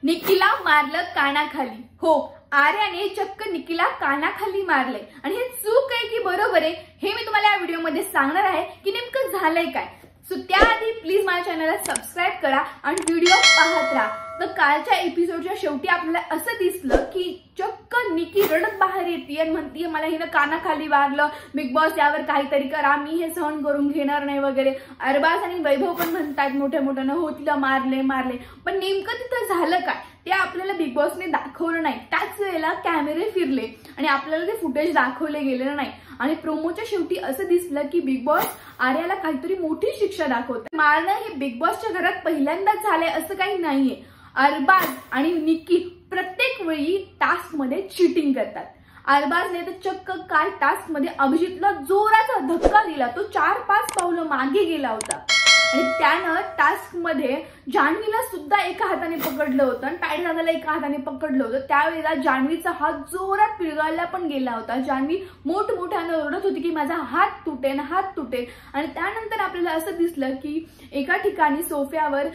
निकीला मारलं कानाखाली। हो, आर्याने चक्क निकीला कानाखाली मारले आणि हे चूक आहे की बरोबर आहे हे मी तुम्हाला या व्हिडिओमध्ये सांगणार आहे की नेमकं झालंय काय। सो त्याआधी प्लीज माझ्या चॅनलला सबस्क्राइब करा आणि व्हिडिओ पाहत राहा। तर कालच्या एपिसोडच्या शेवटी आपल्याला असं दिसलं की चक्क निकी रडत बाहेर येते आणि म्हणते मला हिनं कानाखाली मारलं, बिग बॉस यावर काहीतरी करा, मी हे सहन करून घेणार नाही वगैरे। अरबाज आणि वैभव पण म्हणतात मोठ्या मोठ्यानं हो तिला मारले, पण नेमकं तिथं झालं काय ते आपल्याला बिग बॉसने दाखवलं नाही। त्याच वेळेला कॅमेरे फिरले आणि आपल्याला ते फुटेज दाखवले गेलेलं नाही आणि प्रोमोच्या शेवटी असं दिसलं की बिग बॉस आर्याला काहीतरी मोठी शिक्षा दाखवतात। मारणं हे बिग बॉसच्या घरात पहिल्यांदाच झालंय असं काही नाहीये। अरबाज आणि निकी प्रत्येक वेळी टास्क मध्ये चीटिंग करतात। अरबाजने तर चक्क काय टास्क मध्ये अभिजितला जोराचा धक्का दिला, तो 4-5 पावलं मागे गेला होता आणि त्यानं टास्क मध्ये जान्हवीला सुद्धा एका हाताने पकडलं होतं आणि पॅडदादाला एका हाताने पकडलं होतं। त्यावेळेला जान्हवीचा हात जोरात पिळगाळला पण गेला होता। जान्हवी मोठमोठ्यानं ओरडत होती की माझा हात तुटेल आणि त्यानंतर आपल्याला असं दिसलं की एका ठिकाणी सोफ्यावर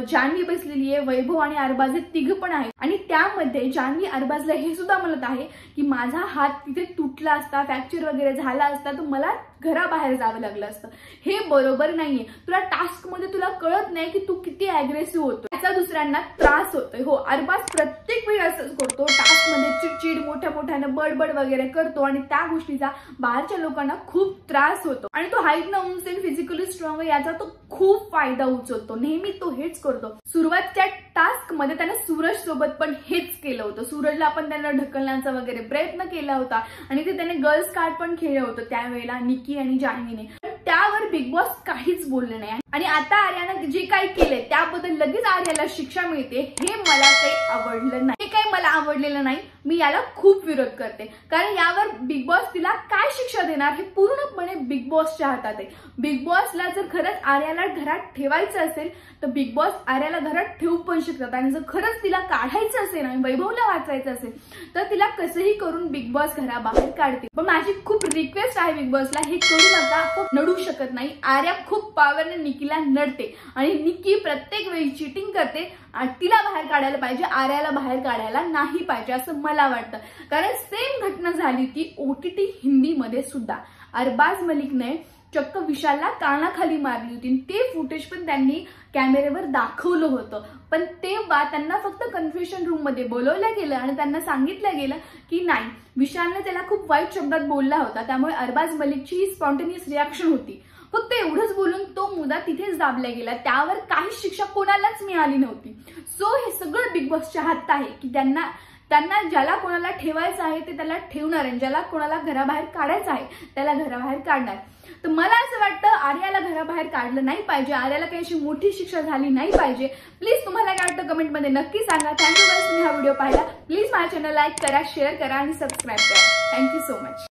जान्हवी बसलेली आहे, वैभव आणि अरबाज हे तिघ पण आहेत आणि त्यामध्ये जान्हवी अरबाजला हे सुद्धा म्हणत आहे की माझा हात तिथे तुटला असता, फ्रॅक्चर वगैरे झाला असता तर मला घराबाहेर जावं लागलं असतं। हे बरोबर नाहीये। तुला टास्क मध्ये तुला कळत नाही की तू किती अग्रेसिव्ह होतो, त्याचा दुसऱ्यांना त्रास होतोय। हो, अरबाज प्रत्येक वेळी असंच करतो, टास्क मध्ये चिडचिड मोठ्यानं बडबड वगैरे करतो आणि त्या गोष्टीचा बाहेरच्या लोकांना खूप त्रास होतो आणि तो हाईटनं उंच आणि फिजिकली स्ट्रॉंग याचा तो खूप फायदा उचलतो। नेहमी तो हेच करतो। सुरुवातच्या टास्क मध्ये त्याने सूरज सोबत पण हेच केलं होतं। सूरजला पण त्याने ढकलण्याचा वगैरे प्रयत्न केला होता आणि ते त्याने गर्ल्स कार्ड पण खेळलं होतं त्यावेळेला निकी आणि जान्हवीने, त्यावर बिग बॉस काहीच बोलले नाही आणि आता आर्यानं जे काही केलंय त्याबद्दल लगेच आर्याला शिक्षा मिळते हे मला काही आवडलं नाही। हे काही मला आवडलेलं नाही, मी याला खूप विरोध करते कारण यावर बिग बॉस तिला काय शिक्षा देणार हे पूर्णपणे बिग बॉसच्या हातात आहे। बिग बॉसला जर खरंच आर्याला घरात ठेवायचं असेल तर बिग बॉस आर्याला घरात ठेवू पण शकतात आणि जर खरंच तिला काढायचं असेल आणि वैभवला वाचवायचं असेल तर तिला कसंही करून बिग बॉस घराबाहेर काढते। पण माझी खूप रिक्वेस्ट आहे बिग बॉसला, हे करू नका, खूप नडू शकत नाही। आर्या खूप पॉवरने निकीला नडते आणि निकी प्रत्येक वेळी चीटिंग करते आणि तिला बाहेर काढायला पाहिजे, आर्याला बाहेर काढायला नाही पाहिजे असं मला वाटतं। कारण सेम घटना झाली ती OTT हिंदी मध्ये सुद्धा। अरबाज मलिकने चक्क विशालला कानाखाली मारली होती, ते फुटेज पण त्यांनी कॅमेऱ्यावर दाखवलं होतं। पण तेव्हा त्यांना फक्त कन्फ्युशन रूम मध्ये बोलवलं गेलं आणि त्यांना सांगितलं गेलं की नाही, विशालने त्याला खूप वाईट शब्दात बोलला होता त्यामुळे अरबाज मलिकची स्पॉन्टेनियस रिॲक्शन होती। फक्त एवढंच बोलून तो मुद्दा तिथेच दाबला गेला, त्यावर काही शिक्षा कोणालाच मिळाली नव्हती। सो हे सगळं बिग बॉसच्या हातात आहे की त्यांना ज्याला कोणाला ठेवायचं आहे ते त्याला ठेवणार आणि ज्याला कोणाला घराबाहेर काढायचं आहे त्याला घराबाहेर काढणार। तर मला असं वाटतं आर्याला घराबाहेर काढलं नाही पाहिजे, आर्याला काही अशी मोठी शिक्षा झाली नाही पाहिजे। प्लीज तुम्हाला काय वाटतं कमेंटमध्ये नक्की सांगा। थँक्यू गाईज, तुम्ही हा व्हिडिओ पाहिला। प्लीज माझ्या चॅनल लाईक करा, शेअर करा आणि सबस्क्राईब करा। Thank you so much.